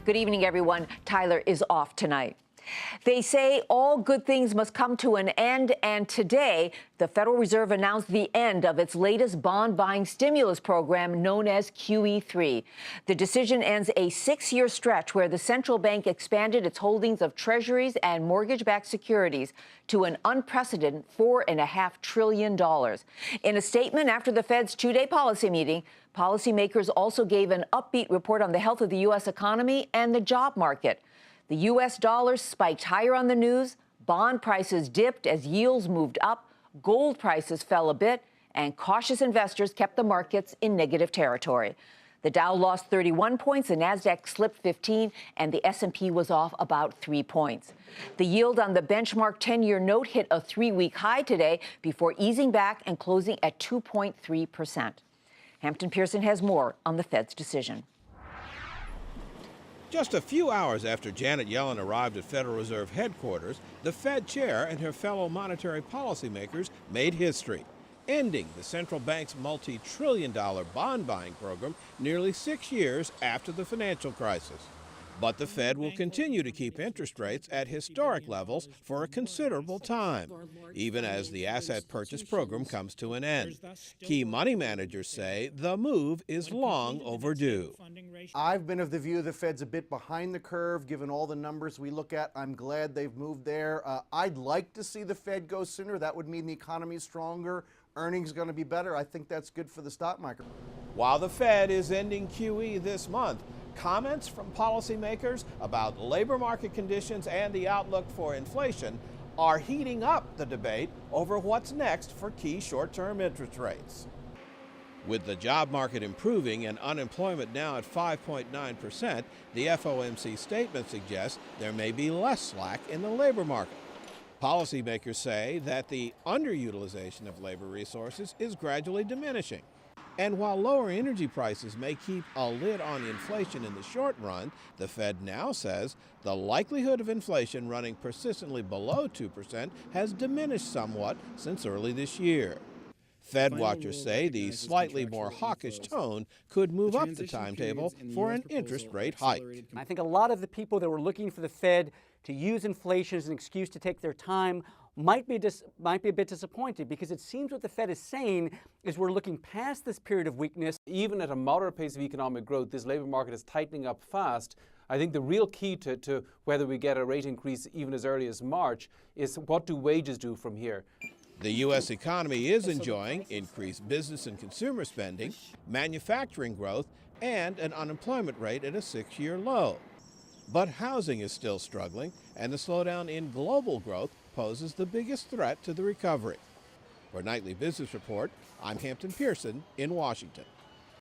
Good evening, everyone. Tyler is off tonight. They say all good things must come to an end, and today the Federal Reserve announced the end of its latest bond-buying stimulus program known as QE3. The decision ends a 6-year stretch where the central bank expanded its holdings of treasuries and mortgage-backed securities to an unprecedented $4.5 trillion. In a statement after the Fed's two-day policy meeting, policymakers also gave an upbeat report on the health of the U.S. economy and the job market. The U.S. dollar spiked higher on the news, bond prices dipped as yields moved up, gold prices fell a bit, and cautious investors kept the markets in negative territory. The Dow lost 31 points, the Nasdaq slipped 15, and the S&P was off about 3 points. The yield on the benchmark 10-year note hit a 3-week high today before easing back and closing at 2.3%. Hampton Pearson has more on the Fed's decision. Just a few hours after Janet Yellen arrived at Federal Reserve headquarters, the Fed chair and her fellow monetary policymakers made history, ending the central bank's multi-trillion-dollar bond buying program nearly 6 years after the financial crisis. But the Fed will continue to keep interest rates at historic levels for a considerable time, even as the asset purchase program comes to an end. Key money managers say the move is long overdue. I've been of the view the Fed's a bit behind the curve, given all the numbers we look at. I'm glad they've moved there. I'd like to see the Fed go sooner. That would mean the economy's stronger, earnings going to be better. I think that's good for the stock market. While the Fed is ending QE this month, comments from policymakers about labor market conditions and the outlook for inflation are heating up the debate over what's next for key short-term interest rates. With the job market improving and unemployment now at 5.9%, the FOMC statement suggests there may be less slack in the labor market. Policymakers say that the underutilization of labor resources is gradually diminishing. And while lower energy prices may keep a lid on inflation in the short run, the Fed now says the likelihood of inflation running persistently below 2% has diminished somewhat since early this year. Fed watchers say the slightly more hawkish tone could move up the timetable for an interest rate hike. I think a lot of the people that were looking for the Fed to use inflation as an excuse to take their time might be a bit disappointed, because it seems what the Fed is saying is we're looking past this period of weakness. Even at a moderate pace of economic growth, this labor market is tightening up fast. I think the real key to whether we get a rate increase even as early as March is what do wages do from here. The U.S. economy is enjoying increased business and consumer spending, manufacturing growth, and an unemployment rate at a 6-year low. But housing is still struggling, and the slowdown in global growth poses the biggest threat to the recovery. For Nightly Business Report, I'm Hampton Pearson in Washington.